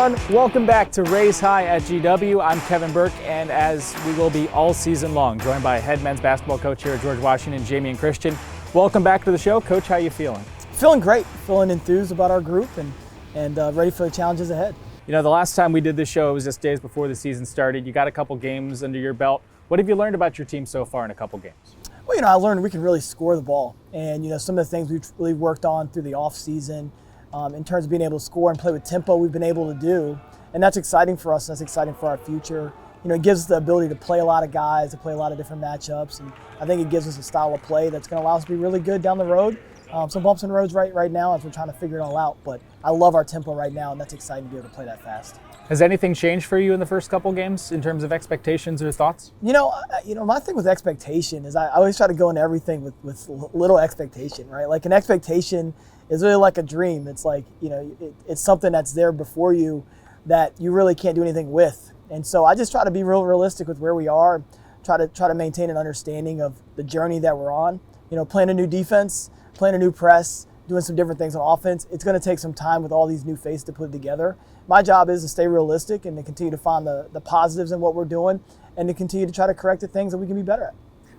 everyone. Welcome back to Raise High at GW. I'm Kevin Burke, and as we will be all season long, joined by head men's basketball coach here at George Washington, Jamion Christian. Welcome back to the show. Coach, how you feeling? Feeling great. Feeling enthused about our group and ready for the challenges ahead. You know, the last time we did this show, it was just days before the season started. You got a couple games under your belt. What have you learned about your team so far in a couple games? Well, I learned we can really score the ball. And, some of the things we've really worked on through the off season, in terms of being able to score and play with tempo, we've been able to do. And that's exciting for us. That's exciting for our future. It gives us the ability to play a lot of guys, to play a lot of different matchups. And I think it gives us a style of play that's going to allow us to be really good down the road. Some bumps in the roads right now as we're trying to figure it all out. But I love our tempo right now, and that's exciting to be able to play that fast. Has anything changed for you in the first couple games in terms of expectations or thoughts? My thing with expectation is I always try to go into everything with little expectation, right? Like an expectation is really like a dream. It's like, it's something that's there before you that you really can't do anything with. And so I just try to be real realistic with where we are, try to maintain an understanding of the journey that we're on. Playing a new defense, playing a new press, doing some different things on offense. It's going to take some time with all these new faces to put together. My job is to stay realistic and to continue to find the positives in what we're doing and to continue to try to correct the things that we can be better at.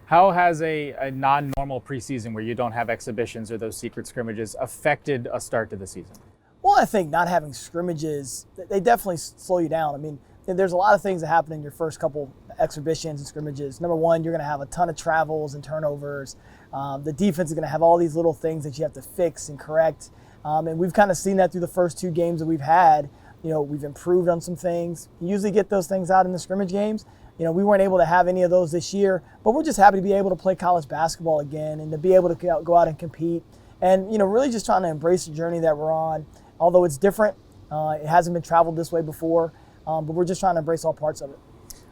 How has a non-normal preseason where you don't have exhibitions or those secret scrimmages affected a start to the season? Well, I think not having scrimmages, they definitely slow you down. I mean, there's a lot of things that happen in your first couple exhibitions and scrimmages. Number one, you're going to have a ton of travels and turnovers. The defense is going to have all these little things that you have to fix and correct. And we've kind of seen that through the first two games that we've had. We've improved on some things. You usually get those things out in the scrimmage games. We weren't able to have any of those this year, but we're just happy to be able to play college basketball again and to be able to go out and compete. And, really just trying to embrace the journey that we're on. Although it's different, it hasn't been traveled this way before, but we're just trying to embrace all parts of it.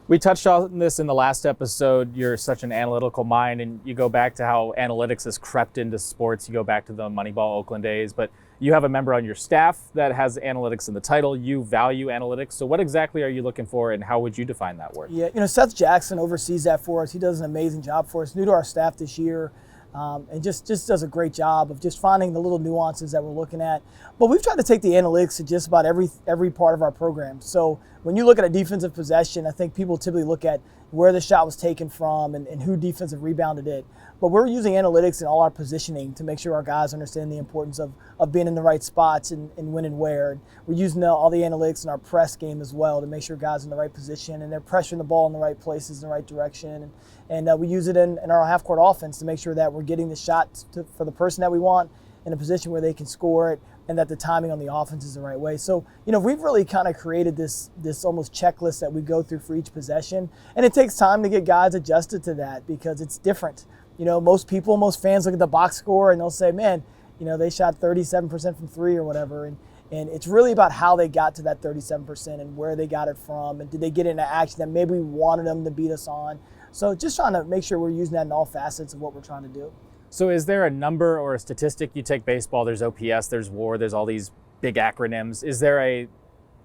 We touched on this in the last episode. You're such an analytical mind, and you go back to how analytics has crept into sports. You go back to the Moneyball Oakland days, but you have a member on your staff that has analytics in the title. You value analytics. So what exactly are you looking for, and how would you define that word? Yeah, Seth Jackson oversees that for us. He does an amazing job for us. New to our staff this year. And just does a great job of just finding the little nuances that we're looking at. But we've tried to take the analytics to just about every part of our program. So when you look at a defensive possession, I think people typically look at where the shot was taken from and who defensive rebounded it. But we're using analytics in all our positioning to make sure our guys understand the importance of being in the right spots and when and where. And we're using all the analytics in our press game as well to make sure guys are in the right position and they're pressuring the ball in the right places, in the right direction. And we use it in our half-court offense to make sure that we're getting the shot for the person that we want in a position where they can score it and that the timing on the offense is the right way. So, we've really kind of created this almost checklist that we go through for each possession. And it takes time to get guys adjusted to that because it's different. Most fans look at the box score and they'll say, man, they shot 37% from three or whatever. And it's really about how they got to that 37% and where they got it from. And did they get into action that maybe we wanted them to beat us on? So just trying to make sure we're using that in all facets of what we're trying to do. So is there a number or a statistic? You take baseball, there's OPS, there's WAR, there's all these big acronyms. Is there a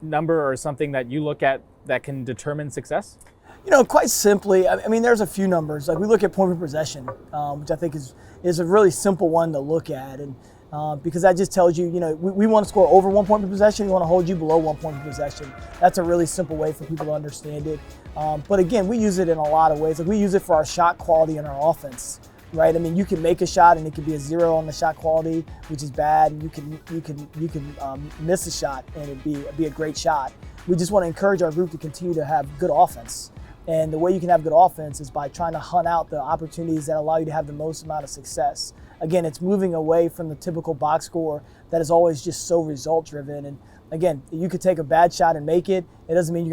number or something that you look at that can determine success? Quite simply, I mean, there's a few numbers. Like we look at point per possession, which I think is a really simple one to look at. And because that just tells you, we want to score over 1 point per possession. We want to hold you below 1 point per possession. That's a really simple way for people to understand it. But again, we use it in a lot of ways. Like we use it for our shot quality in our offense, right? I mean, you can make a shot and it could be a 0 on the shot quality, which is bad. And you can miss a shot and it'd be a great shot. We just want to encourage our group to continue to have good offense. And the way you can have good offense is by trying to hunt out the opportunities that allow you to have the most amount of success. Again, it's moving away from the typical box score that is always just so result driven. And again, you could take a bad shot and make it. It doesn't mean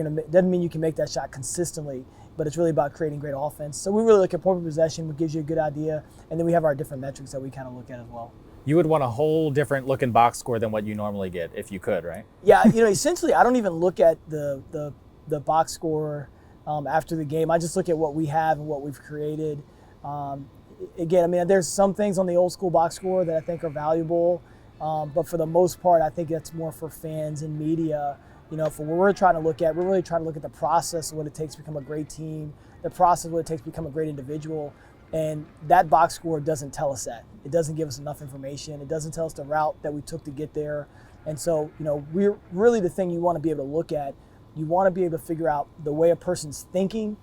you can make that shot consistently, but it's really about creating great offense. So we really look at point per possession, which gives you a good idea. And then we have our different metrics that we kind of look at as well. You would want a whole different looking box score than what you normally get if you could, right? Yeah, essentially I don't even look at the box score after the game. I just look at what we have and what we've created. Again, I mean, there's some things on the old school box score that I think are valuable, but for the most part, I think that's more for fans and media. For what we're trying to look at, we're really trying to look at the process of what it takes to become a great team, the process of what it takes to become a great individual, and that box score doesn't tell us that. It doesn't give us enough information. It doesn't tell us the route that we took to get there. And so, we're really the thing you want to be able to look at. You want to be able to figure out the way a person's thinking.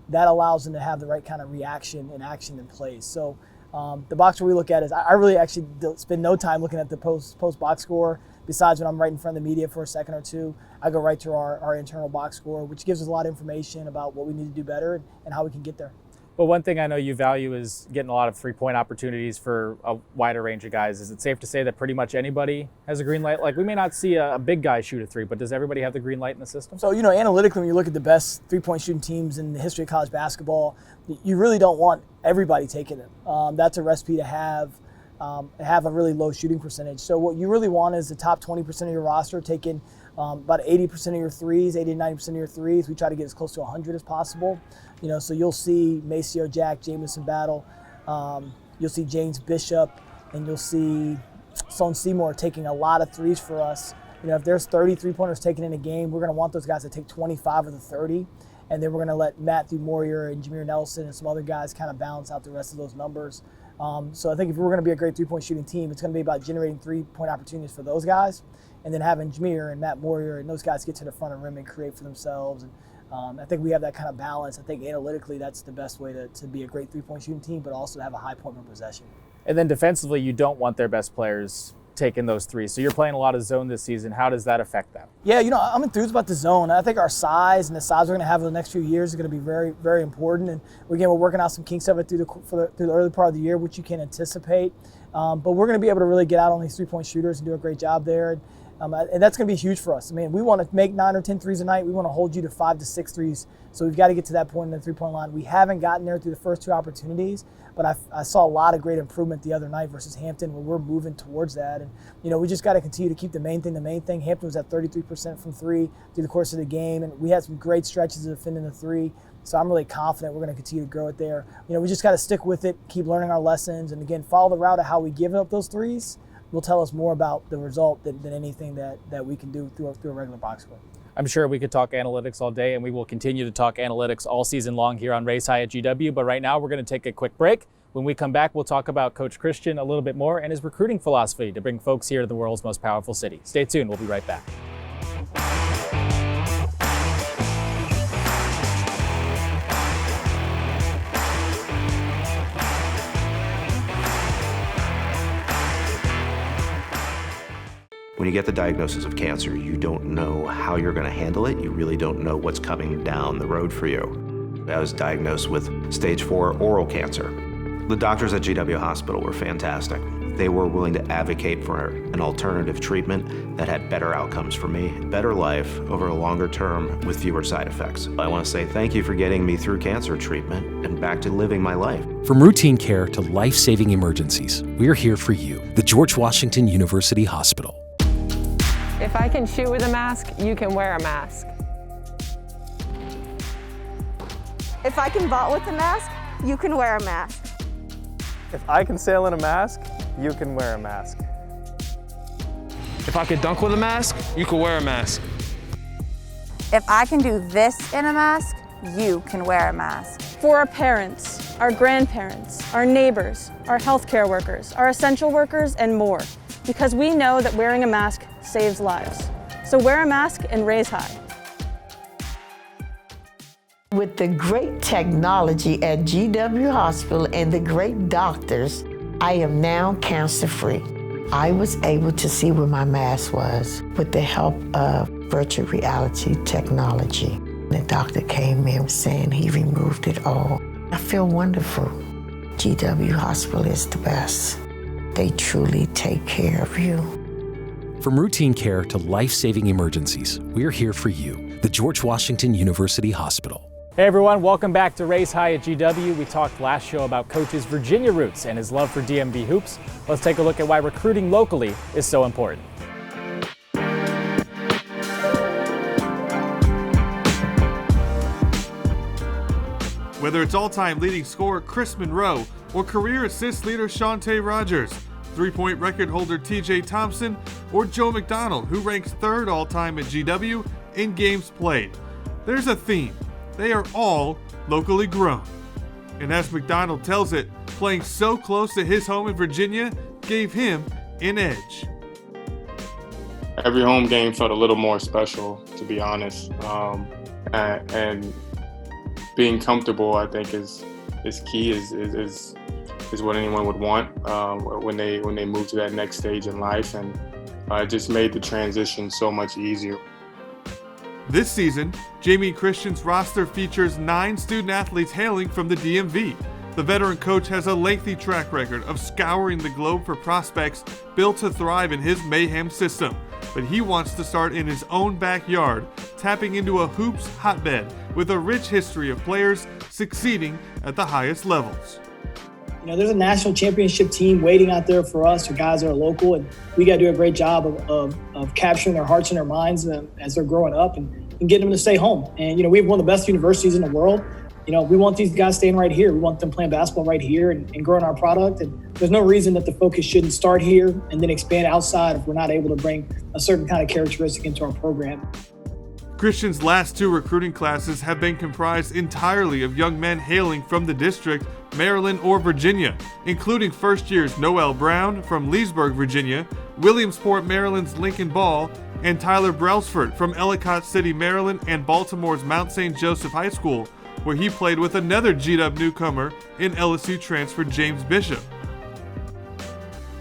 That allows them to have the right kind of reaction and action in place. So the box score we look at is, I really actually spend no time looking at the post box score. Besides when I'm right in front of the media for a second or two, I go right to our internal box score, which gives us a lot of information about what we need to do better and how we can get there. Well, one thing I know you value is getting a lot of three-point opportunities for a wider range of guys. Is it safe to say that pretty much anybody has a green light? Like, we may not see a big guy shoot a three, but does everybody have the green light in the system? So, analytically, when you look at the best three-point shooting teams in the history of college basketball, you really don't want everybody taking them. That's a recipe to have a really low shooting percentage. So what you really want is the top 20% of your roster taking about 80% of your threes, 80 to 90% of your threes. We try to get as close to 100 as possible. So you'll see Maceo Jack, Jamison Battle, you'll see James Bishop, and you'll see Sloan Seymour taking a lot of threes for us. If there's 30 three-pointers taken in a game, we're going to want those guys to take 25 of the 30. And then we're going to let Matthew Morier and Jamion Nelson and some other guys kind of balance out the rest of those numbers. So I think if we're going to be a great three-point shooting team, it's going to be about generating three-point opportunities for those guys, and then having Jamier and Matt Morier and those guys get to the front of the rim and create for themselves. And I think we have that kind of balance. I think analytically that's the best way to be a great three-point shooting team, but also to have a high point per possession. And then defensively, you don't want their best players taking those threes. So you're playing a lot of zone this season. How does that affect them? Yeah, I'm enthused about the zone. I think our size and the size we're going to have over the next few years is going to be very, very important. And again, we're working out some kinks of it through the early part of the year, which you can anticipate. But we're going to be able to really get out on these three-point shooters and do a great job there. And that's going to be huge for us. I mean, we want to make 9 or 10 threes a night. We want to hold you to 5 to 6 threes. So we've got to get to that point in the three-point line. We haven't gotten there through the first two opportunities, but I saw a lot of great improvement the other night versus Hampton, where we're moving towards that. And, we just got to continue to keep the main thing. Hampton was at 33% from three through the course of the game, and we had some great stretches of defending the three. So I'm really confident we're going to continue to grow it there. We just got to stick with it, keep learning our lessons, and again, follow the route of how we give up those threes. Will tell us more about the result than anything that we can do through a regular box score. I'm sure we could talk analytics all day, and we will continue to talk analytics all season long here on Race High at GW. But right now, we're going to take a quick break. When we come back, we'll talk about Coach Christian a little bit more and his recruiting philosophy to bring folks here to the world's most powerful city. Stay tuned. We'll be right back. When you get the diagnosis of cancer, you don't know how you're going to handle it. You really don't know what's coming down the road for you. I was diagnosed with stage 4 oral cancer. The doctors at GW Hospital were fantastic. They were willing to advocate for an alternative treatment that had better outcomes for me, better life over a longer term with fewer side effects. I want to say thank you for getting me through cancer treatment and back to living my life. From routine care to life-saving emergencies, we're here for you, the George Washington University Hospital. If I can shoot with a mask, you can wear a mask. If I can vault with a mask, you can wear a mask. If I can sail in a mask, you can wear a mask. If I can dunk with a mask, you can wear a mask. If I can do this in a mask, you can wear a mask. For our parents, our grandparents, our neighbors, our healthcare workers, our essential workers, and more. Because we know that wearing a mask saves lives. So wear a mask and raise high. With the great technology at GW Hospital and the great doctors, I am now cancer-free. I was able to see where my mass was with the help of virtual reality technology. The doctor came in saying he removed it all. I feel wonderful. GW Hospital is the best. They truly take care of you. From routine care to life-saving emergencies, we're here for you, the George Washington University Hospital. Hey everyone, welcome back to Race High at GW. We talked last show about Coach's Virginia roots and his love for DMV hoops. Let's take a look at why recruiting locally is so important. Whether it's all-time leading scorer Chris Monroe or career assist leader Shantae Rogers, three-point record holder TJ Thompson, or Joe McDonald, who ranks third all-time at GW in games played, there's a theme. They are all locally grown. And as McDonald tells it, playing so close to his home in Virginia gave him an edge. every home game felt a little more special, to be honest. And being comfortable, I think, is key. Is what anyone would want when they move to that next stage in life, and it just made the transition so much easier. This season, Jamion Christian's roster features 9 student athletes hailing from the DMV. The veteran coach has a lengthy track record of scouring the globe for prospects built to thrive in his mayhem system, but he wants to start in his own backyard, tapping into a hoops hotbed with a rich history of players succeeding at the highest levels. You know, there's a national championship team waiting out there for us, or guys that are local, and we got to do a great job of capturing their hearts and their minds as they're growing up and getting them to stay home. And, you know, we have one of the best universities in the world. You know, we want these guys staying right here. We want them playing basketball right here and growing our product. And there's no reason that the focus shouldn't start here and then expand outside if we're not able to bring a certain kind of characteristic into our program. Christian's last 2 recruiting classes have been comprised entirely of young men hailing from the district, Maryland, or Virginia, including first years Noel Brown from Leesburg, Virginia, Williamsport, Maryland's Lincoln Ball, and Tyler Brailsford from Ellicott City, Maryland, and Baltimore's Mount St. Joseph High School, where he played with another G-Dub newcomer in LSU transfer James Bishop.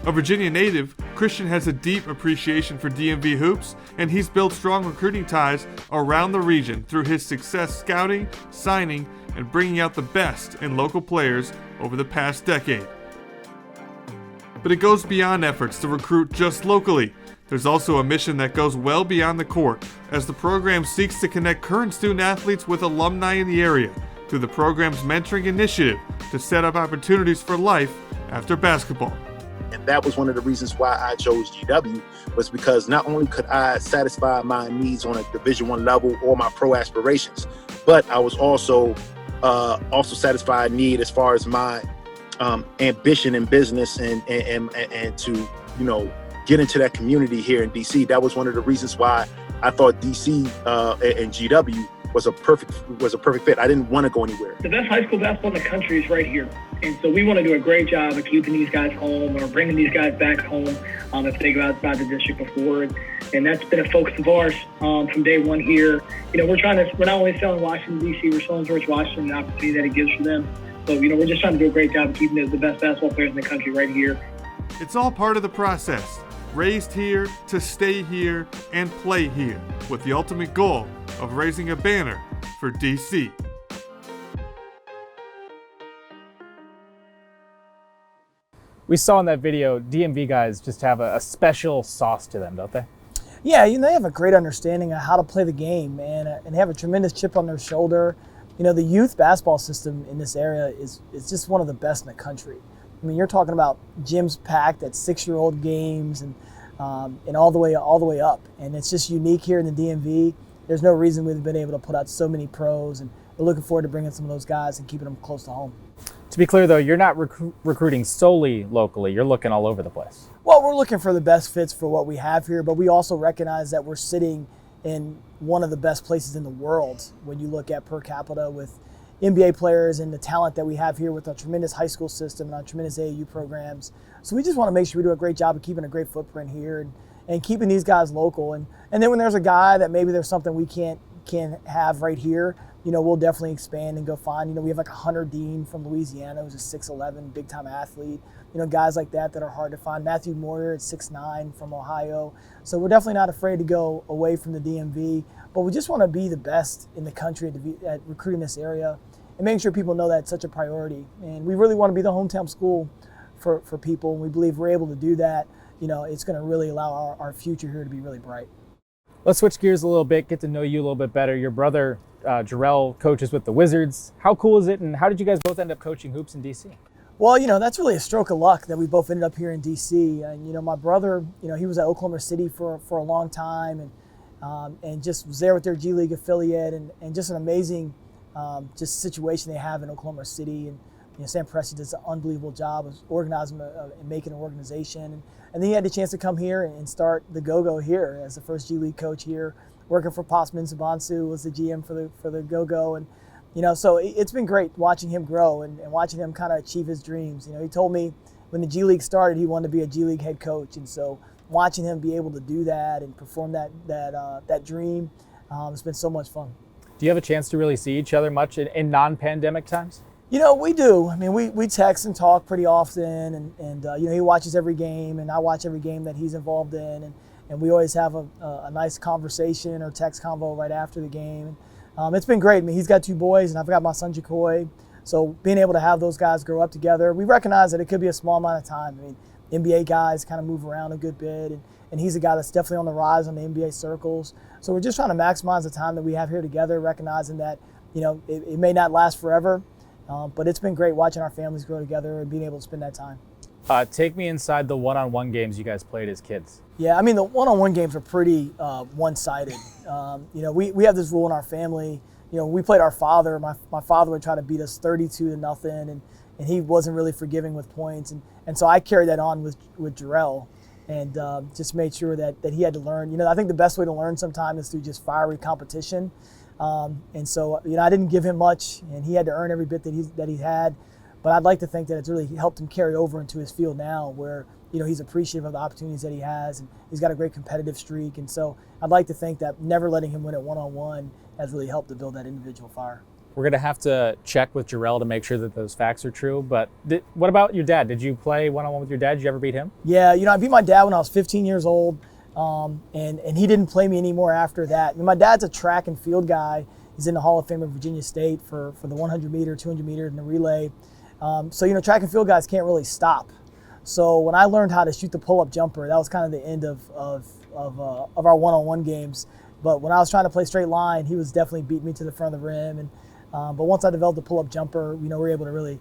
A Virginia native, Christian has a deep appreciation for DMV hoops, and he's built strong recruiting ties around the region through his success scouting, signing, and bringing out the best in local players over the past decade. But it goes beyond efforts to recruit just locally. There's also a mission that goes well beyond the court, as the program seeks to connect current student athletes with alumni in the area through the program's mentoring initiative to set up opportunities for life after basketball. And that was one of the reasons why I chose GW, was because not only could I satisfy my needs on a Division I level or my pro aspirations, but I was also satisfy a need as far as my ambition in business and to, you know, get into that community here in DC. That was one of the reasons why I thought DC and GW was a perfect fit. I didn't want to go anywhere. The best high school basketball in the country is right here. And so we want to do a great job of keeping these guys home or bringing these guys back home if they go outside the district before. And that's been a focus of ours from day one here. You know, we're not only selling Washington, D.C., we're selling George Washington, the opportunity that it gives for them. So, you know, we're just trying to do a great job of keeping the best basketball players in the country right here. It's all part of the process. Raised here to stay here and play here, with the ultimate goal of raising a banner for DC. We saw in that video, DMV guys just have a special sauce to them, don't they? Yeah, you know, they have a great understanding of how to play the game and they have a tremendous chip on their shoulder. You know, the youth basketball system in this area is just one of the best in the country. I mean, you're talking about gyms packed at 6-year-old games and all the way up. And it's just unique here in the DMV. There's no reason we've been able to put out so many pros, and we're looking forward to bringing some of those guys and keeping them close to home. To be clear, though, you're not recruiting solely locally. You're looking all over the place. Well, we're looking for the best fits for what we have here, but we also recognize that we're sitting in one of the best places in the world when you look at per capita with NBA players and the talent that we have here with our tremendous high school system and our tremendous AAU programs. So we just want to make sure we do a great job of keeping a great footprint here and keeping these guys local. And then when there's a guy that maybe there's something we can't have right here, you know, we'll definitely expand and go find. You know, we have like a Hunter Dean from Louisiana who's a 6'11", big-time athlete. You know, guys like that are hard to find. Matthew Moyer at 6'9" from Ohio. So we're definitely not afraid to go away from the DMV, but we just want to be the best in the country at recruiting this area and making sure people know that's such a priority. And we really want to be the hometown school for people, and we believe we're able to do that. You know, it's going to really allow our future here to be really bright. Let's switch gears a little bit, get to know you a little bit better. Your brother, Jarrell, coaches with the Wizards. How cool is it, and how did you guys both end up coaching hoops in DC? Well, you know, that's really a stroke of luck that we both ended up here in DC. And, you know, my brother, you know, he was at Oklahoma City for a long time and just was there with their G League affiliate and just an amazing just situation they have in Oklahoma City. And, you know, Sam Presti does an unbelievable job of organizing and making an organization. And then he had the chance to come here and start the Go-Go here as the first G League coach here, working for Posman Sabansu was the GM for the Go-Go. And, you know, so it's been great watching him grow and watching him kind of achieve his dreams. You know, he told me when the G League started, he wanted to be a G League head coach. And so watching him be able to do that and perform that dream, it's been so much fun. Do you have a chance to really see each other much in non-pandemic times? You know, we do. I mean, we text and talk pretty often, and you know, he watches every game, and I watch every game that he's involved in, and we always have a nice conversation or text convo right after the game. It's been great. I mean, he's got 2 boys, and I've got my son Jacoy. So being able to have those guys grow up together, we recognize that it could be a small amount of time. I mean, NBA guys kind of move around a good bit, and he's a guy that's definitely on the rise on the NBA circles. So we're just trying to maximize the time that we have here together, recognizing that, you know, it may not last forever, but it's been great watching our families grow together and being able to spend that time. Take me inside the one-on-one games you guys played as kids. Yeah, I mean, the one-on-one games are pretty one-sided. You know, we have this rule in our family. You know, we played our father. My father would try to beat us 32-0, and he wasn't really forgiving with points. And so I carried that on with Jarrell, and just made sure that he had to learn. You know, I think the best way to learn sometimes is through just fiery competition. And so, you know, I didn't give him much, and he had to earn every bit that he had. But I'd like to think that it's really helped him carry over into his field now, where, you know, he's appreciative of the opportunities that he has, and he's got a great competitive streak. And so I'd like to think that never letting him win at one-on-one has really helped to build that individual fire. We're going to have to check with Jarrell to make sure that those facts are true. But what about your dad? Did you play one-on-one with your dad? Did you ever beat him? Yeah, you know, I beat my dad when I was 15 years old, and he didn't play me anymore after that. And my dad's a track and field guy. He's in the Hall of Fame of Virginia State for the 100 meter, 200 meter, and the relay. So, you know, track and field guys can't really stop. So when I learned how to shoot the pull-up jumper, that was kind of the end of our one-on-one games. But when I was trying to play straight line, he was definitely beating me to the front of the rim. And but once I developed the pull-up jumper, you know, we were able to really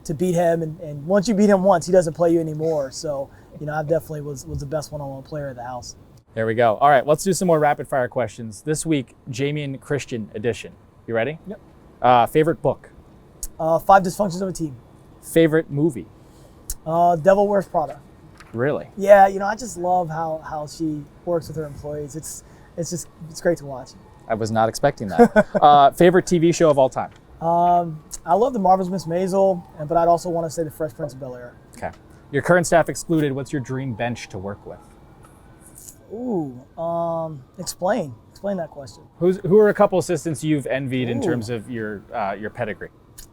to beat him. And once you beat him once, he doesn't play you anymore. So, you know, I definitely was the best one-on-one player at the house. There we go. All right, let's do some more rapid-fire questions. This week, Jamion Christian edition. You ready? Yep. Favorite book? 5 Dysfunctions of a Team. Favorite movie? Devil Wears Prada. Really? Yeah, you know, I just love how she works with her employees. It's great to watch. I was not expecting that. Favorite TV show of all time? I love The Marvelous Miss Maisel, but I'd also want to say The Fresh Prince of Bel-Air. Okay. Your current staff excluded, what's your dream bench to work with? Ooh, explain that question. Who are a couple assistants you've envied in terms of your pedigree?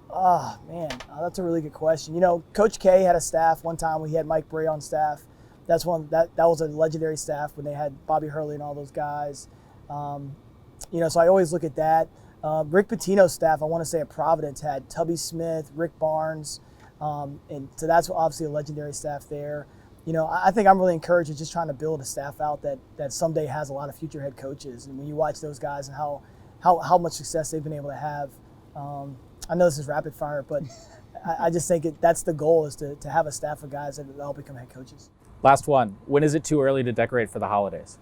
Oh, man, that's a really good question. You know, Coach K had a staff one time when he had Mike Bray on staff. That was a legendary staff when they had Bobby Hurley and all those guys. You know, so I always look at that. Rick Pitino's staff, I want to say at Providence, had Tubby Smith, Rick Barnes, and so that's obviously a legendary staff there. You know, I think I'm really encouraged at just trying to build a staff out that someday has a lot of future head coaches. And when you watch those guys and how much success they've been able to have, I know this is rapid fire, but I just think that's the goal, is to have a staff of guys that all become head coaches. Last one. When is it too early to decorate for the holidays?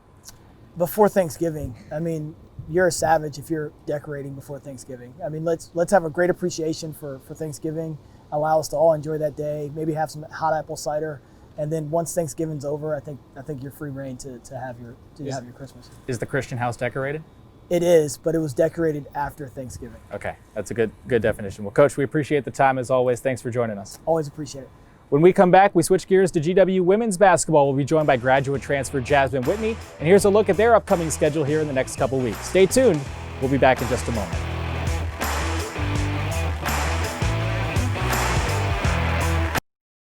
Before Thanksgiving. I mean, you're a savage if you're decorating before Thanksgiving. I mean, let's have a great appreciation for Thanksgiving. Allow us to all enjoy that day. Maybe have some hot apple cider. And then once Thanksgiving's over, I think you're free reign to have your Christmas. Is the Christian house decorated? It is, but it was decorated after Thanksgiving. Okay, that's a good definition. Well, Coach, we appreciate the time as always. Thanks for joining us. Always appreciate it. When we come back, we switch gears to GW women's basketball. We'll be joined by graduate transfer Jasmine Whitney, and here's a look at their upcoming schedule here in the next couple weeks. Stay tuned. We'll be back in just a moment.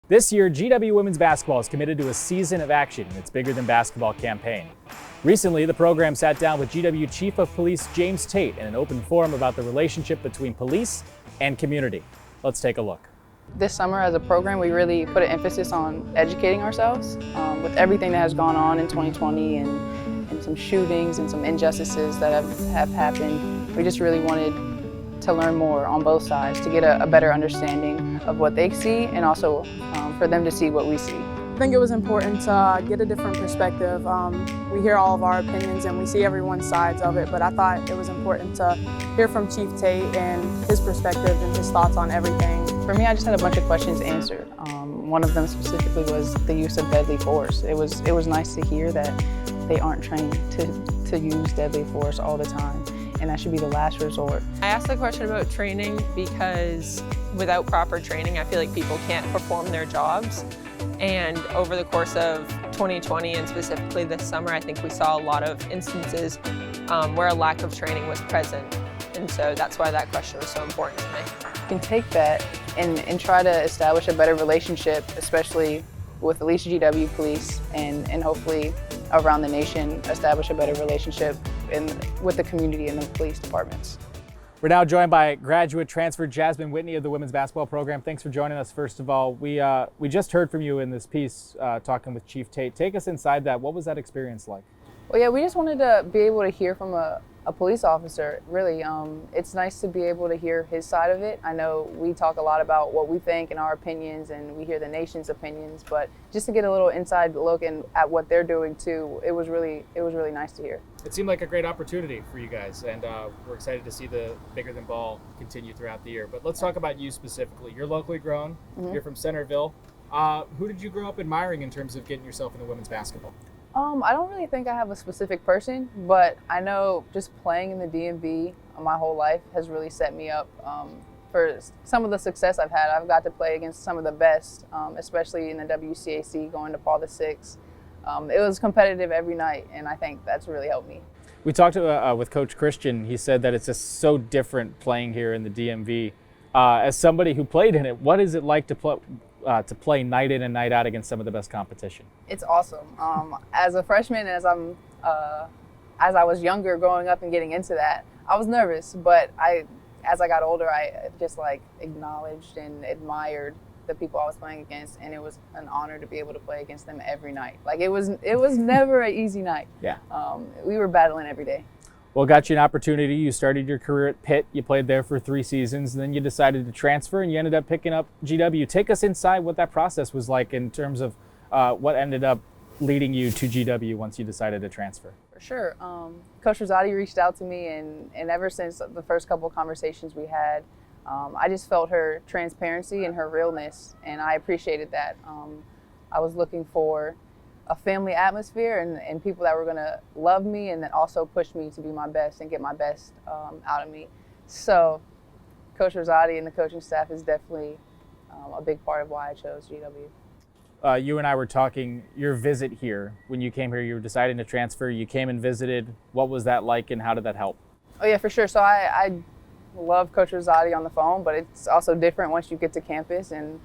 This year, GW women's basketball is committed to a season of action in its Bigger Than Basketball campaign. Recently, the program sat down with GW Chief of Police James Tate in an open forum about the relationship between police and community. Let's take a look. This summer as a program, we really put an emphasis on educating ourselves with everything that has gone on in 2020 and some shootings and some injustices that have happened. We just really wanted to learn more on both sides to get a better understanding of what they see and also for them to see what we see. I think it was important to get a different perspective. We hear all of our opinions and we see everyone's sides of it, but I thought it was important to hear from Chief Tate and his perspective and his thoughts on everything. For me, I just had a bunch of questions answered. One of them specifically was the use of deadly force. It was nice to hear that they aren't trained to use deadly force all the time, and that should be the last resort. I asked the question about training because without proper training, I feel like people can't perform their jobs. And over the course of 2020 and specifically this summer, I think we saw a lot of instances where a lack of training was present. And so that's why that question was so important to me. You can take that and try to establish a better relationship, especially with at least GW police and hopefully around the nation, establish a better relationship with the community and the police departments. We're now joined by graduate transfer Jasmine Whitney of the women's basketball program. Thanks for joining us. First of all, we just heard from you in this piece talking with Chief Tate. Take us inside that. What was that experience like? Well, yeah, we just wanted to be able to hear from a police officer, really. It's nice to be able to hear his side of it. I know we talk a lot about what we think and our opinions, and we hear the nation's opinions, but just to get a little inside look at what they're doing too, it was really nice to hear. It seemed like a great opportunity for you guys, and we're excited to see the Bigger Than Ball continue throughout the year. But let's talk about you specifically. You're locally grown. Mm-hmm. You're from Centerville. Who did you grow up admiring in terms of getting yourself into women's basketball? I don't really think I have a specific person, but I know just playing in the DMV my whole life has really set me up for some of the success I've had. I've got to play against some of the best, especially in the WCAC, going to Paul VI. It was competitive every night, and I think that's really helped me. We talked with Coach Christian. He said that it's just so different playing here in the DMV. As somebody who played in it, what is it like to play night in and night out against some of the best competition? It's awesome. As a freshman, as I was younger, growing up and getting into that, I was nervous. But as I got older, I just acknowledged and admired the people I was playing against, and it was an honor to be able to play against them every night. It was never an easy night. Yeah. We were battling every day. Well, got you an opportunity. You started your career at Pitt. You played there for 3 seasons. And then you decided to transfer, and you ended up picking up GW. Take us inside what that process was like in terms of what ended up leading you to GW once you decided to transfer. For sure. Coach Rosati reached out to me, and ever since the first couple of conversations we had, I just felt her transparency and her realness, and I appreciated that. I was looking for a family atmosphere and people that were going to love me and then also push me to be my best and get my best out of me. So Coach Rosati and the coaching staff is definitely a big part of why I chose GW. You and I were talking, your visit here, when you came here, you were deciding to transfer, you came and visited. What was that like and how did that help? Oh yeah, for sure. So I love Coach Rosati on the phone, but it's also different once you get to campus. And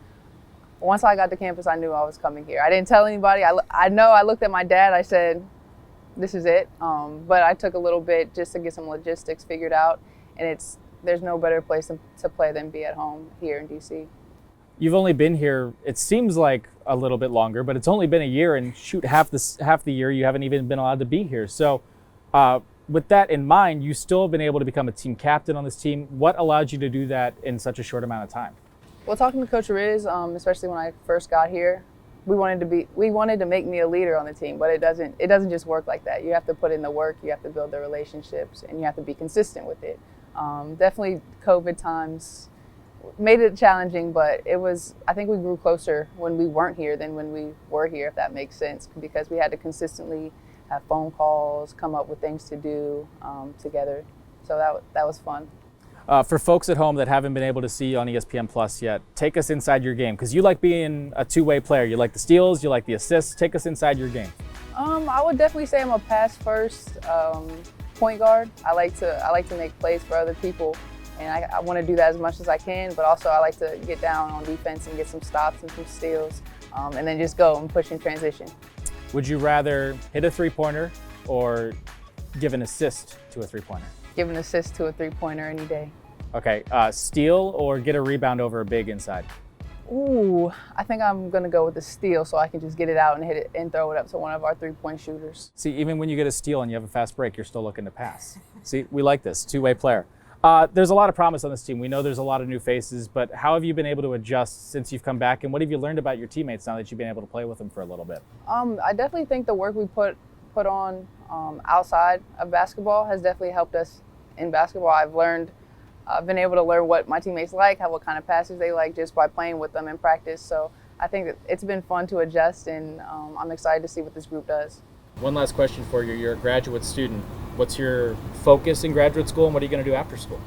once I got to campus, I knew I was coming here. I didn't tell anybody. I know I looked at my dad, I said, this is it. But I took a little bit just to get some logistics figured out. And there's no better place to play than be at home here in DC. You've only been here, it seems like a little bit longer, but it's only been a year, and shoot, half the year you haven't even been allowed to be here. So with that in mind, you still have been able to become a team captain on this team. What allowed you to do that in such a short amount of time? Well, talking to Coach Riz, especially when I first got here, we wanted to make me a leader on the team, but it doesn't just work like that. You have to put in the work, you have to build the relationships, and you have to be consistent with it. Definitely COVID times made it challenging, but I think we grew closer when we weren't here than when we were here, if that makes sense, because we had to consistently have phone calls, come up with things to do together. So that was fun. For folks at home that haven't been able to see you on ESPN Plus yet, take us inside your game, because you like being a two-way player. You like the steals, you like the assists. Take us inside your game. I would definitely say I'm a pass-first point guard. I like to make plays for other people, and I want to do that as much as I can, but also I like to get down on defense and get some stops and some steals, and then just go and push in transition. Would you rather hit a three-pointer or give an assist to a three-pointer? Give an assist to a three-pointer any day. Okay, steal or get a rebound over a big inside? Ooh, I think I'm gonna go with the steal so I can just get it out and hit it and throw it up to one of our three-point shooters. See, even when you get a steal and you have a fast break, you're still looking to pass. See, we like this, two-way player. There's a lot of promise on this team. We know there's a lot of new faces, but how have you been able to adjust since you've come back, and what have you learned about your teammates now that you've been able to play with them for a little bit? I definitely think the work we put on outside of basketball has definitely helped us in basketball. I've been able to learn what my teammates like, what kind of passes they like just by playing with them in practice. So I think that it's been fun to adjust, and I'm excited to see what this group does. One last question for you. You're a graduate student. What's your focus in graduate school, and what are you going to do after school?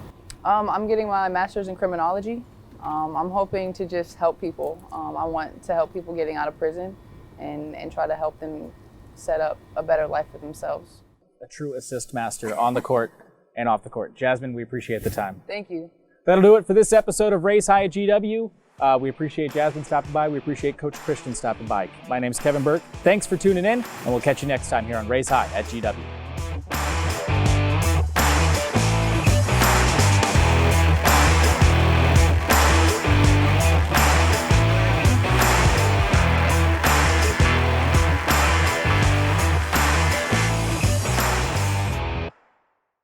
I'm getting my master's in criminology. I'm hoping to just help people. I want to help people getting out of prison and try to help them set up a better life for themselves. A true assist master on the court and off the court. Jasmine, we appreciate the time. Thank you. That'll do it for this episode of Race High at GW. We appreciate Jasmine stopping by. We appreciate Coach Christian stopping by. My name's Kevin Burke. Thanks for tuning in, and we'll catch you next time here on Race High at GW.